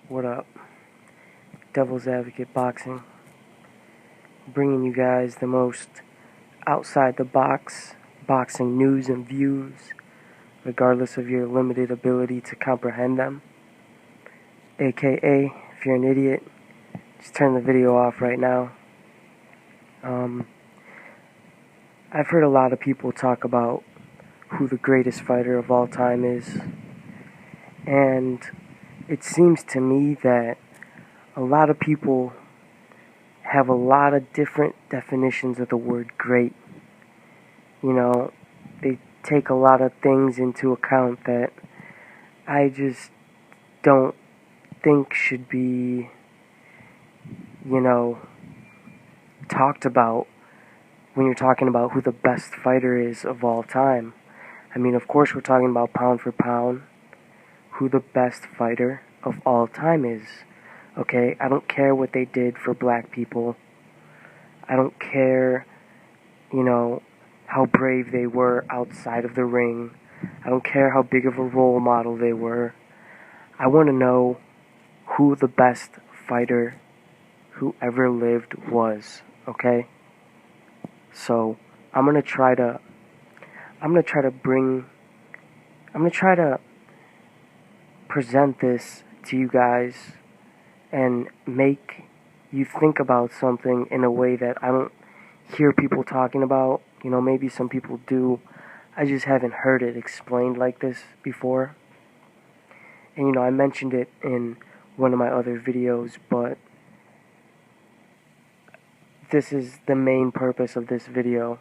What up? Devil's Advocate Boxing. Bringing you guys the most outside the box boxing news and views, regardless of your limited ability to comprehend them. AKA, if you're an idiot, just turn the video off right now. I've heard a lot of people talk about who the greatest fighter of all time is, and it seems to me that a lot of people have a lot of different definitions of the word great. You know, they take a lot of things into account that I just don't think should be, talked about when you're talking about who the best fighter is of all time. I mean, of course we're talking about pound for pound, who the best fighter of all time is. Okay, I don't care what they did for black people. I don't care, how brave they were outside of the ring. I don't care how big of a role model they were. I want to know who the best fighter who ever lived was, okay? So, I'm going to try to present this to you guys and make you think about something in a way that I don't hear people talking about. Maybe some people do. I just haven't heard it explained like this before. And, I mentioned it in one of my other videos, but this is the main purpose of this video.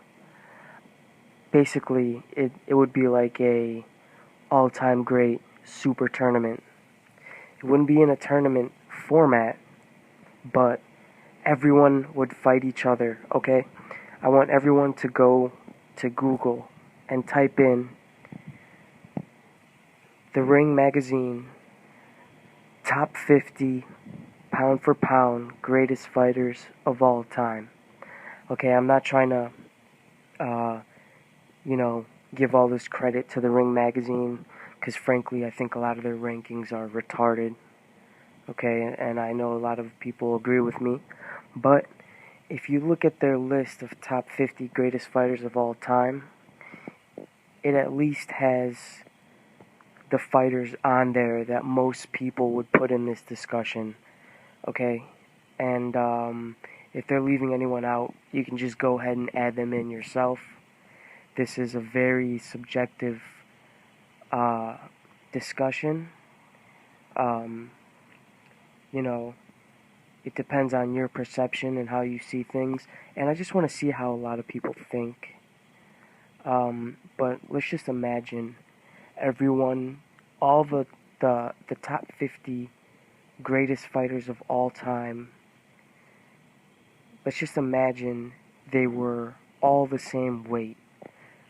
Basically, it would be like a all-time great super tournament. It wouldn't be in a tournament format, but everyone would fight each other, okay? I want everyone to go to Google and type in the Ring Magazine top 50 pound for pound greatest fighters of all time. Okay, I'm not trying to, give all this credit to the Ring Magazine, because frankly I think a lot of their rankings are retarded. Okay, and I know a lot of people agree with me, but if you look at their list of top 50 greatest fighters of all time, it at least has the fighters on there that most people would put in this discussion, okay? And if they're leaving anyone out, you can just go ahead and add them in yourself. This is a very subjective discussion. It depends on your perception and how you see things, and I just want to see how a lot of people think. But let's just imagine everyone, all the top 50 greatest fighters of all time, let's just imagine they were all the same weight,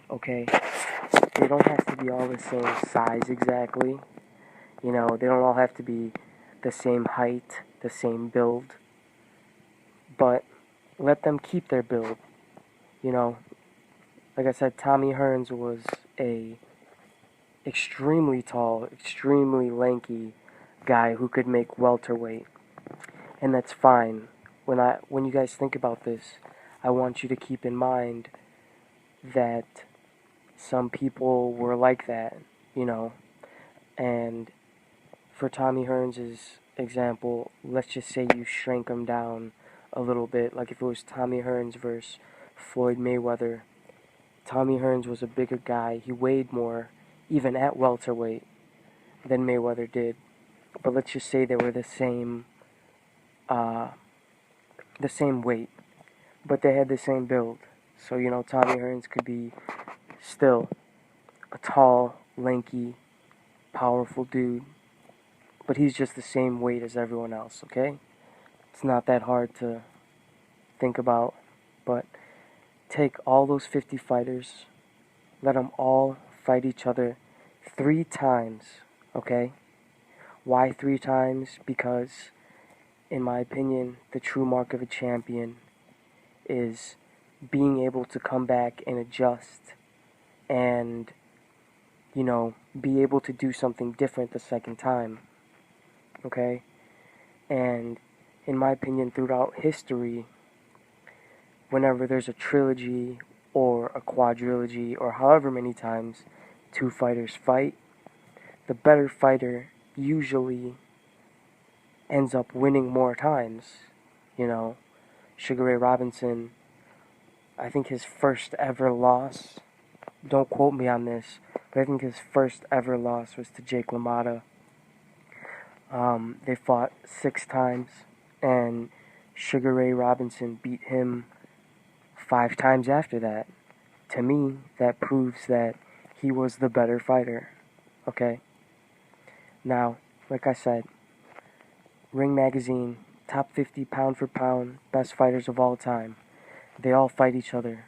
okay? They don't have to be all the same size exactly. They don't all have to be the same height, the same build, but let them keep their build. Like I said, Tommy Hearns was a extremely tall, extremely lanky guy who could make welterweight, and that's fine. When you guys think about this, I want you to keep in mind that some people were like that, and for Tommy Hearns' example, let's just say you shrank him down a little bit, like if it was Tommy Hearns versus Floyd Mayweather. Tommy Hearns was a bigger guy. He weighed more, even at welterweight, than Mayweather did. But let's just say they were the same weight, but they had the same build. So, Tommy Hearns could be still a tall, lanky, powerful dude, but he's just the same weight as everyone else, okay? It's not that hard to think about, but take all those 50 fighters, let them all fight each other 3 times, okay? Why 3 times? Because, in my opinion, the true mark of a champion is being able to come back and adjust and, be able to do something different the second time, okay? And in my opinion, throughout history, whenever there's a trilogy or a quadrilogy or however many times two fighters fight, the better fighter usually ends up winning more times. You know, Sugar Ray Robinson, I think his first ever loss, don't quote me on this, but I think his first ever loss was to Jake LaMotta. They fought 6 times, and Sugar Ray Robinson beat him 5 times after that. To me, that proves that he was the better fighter. Okay? Now, like I said, Ring Magazine, top 50 pound for pound, best fighters of all time. They all fight each other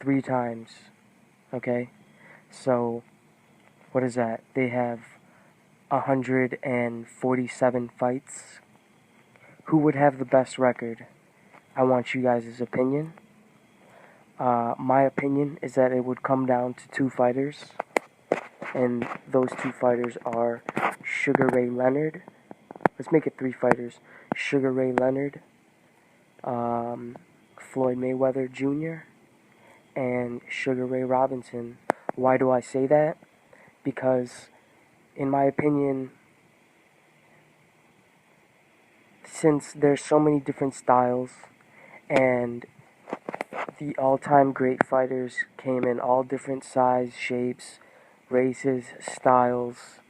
3 times. Okay? So, what is that? They have 147 fights. Who would have the best record? I want you guys' opinion. My opinion is that it would come down to 2 fighters, and those 2 fighters are Sugar Ray Leonard. Let's make it 3 fighters. Sugar Ray Leonard, Floyd Mayweather Jr., and Sugar Ray Robinson. Why do I say that? Because, in my opinion, since there's so many different styles, and the all-time great fighters came in all different size, shapes, races, styles,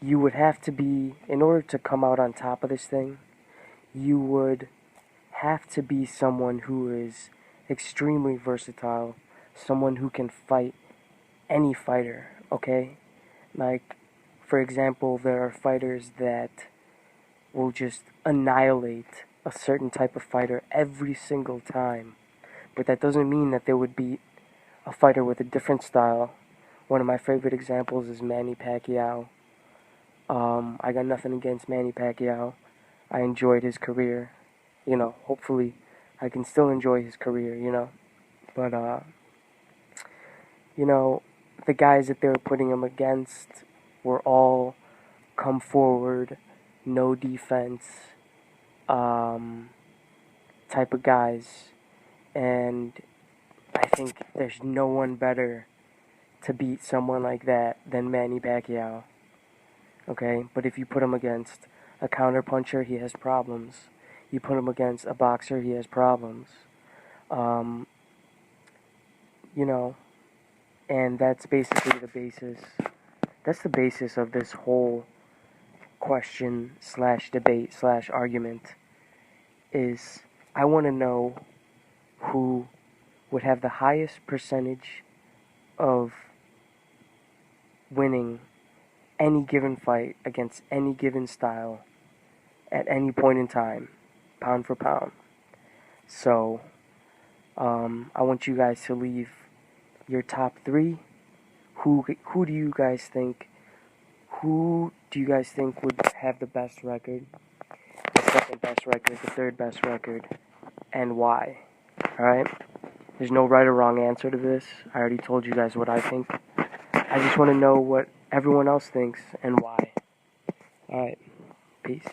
you would have to be, in order to come out on top of this thing, you would have to be someone who is extremely versatile, someone who can fight any fighter, okay? Like, for example, there are fighters that will just annihilate a certain type of fighter every single time, but that doesn't mean that they would beat a fighter with a different style. One of my favorite examples is Manny Pacquiao. I got nothing against Manny Pacquiao. I enjoyed his career. You know, hopefully I can still enjoy his career, you know. But, you know, the guys that they were putting him against were all come forward, no defense, type of guys. And I think there's no one better to beat someone like that than Manny Pacquiao. Okay, but if you put him against a counterpuncher, he has problems. You put him against a boxer, he has problems. You know, and that's basically the basis. That's the basis of this whole question slash debate slash argument. Is I want to know who would have the highest percentage of winning any given fight against any given style at any point in time, pound for pound. So, I want you guys to leave your top 3. Who do you guys think? Who do you guys think would have the best record, the second best record, the third best record, and why? All right. There's no right or wrong answer to this. I already told you guys what I think. I just want to know what everyone else thinks and why. Alright, peace.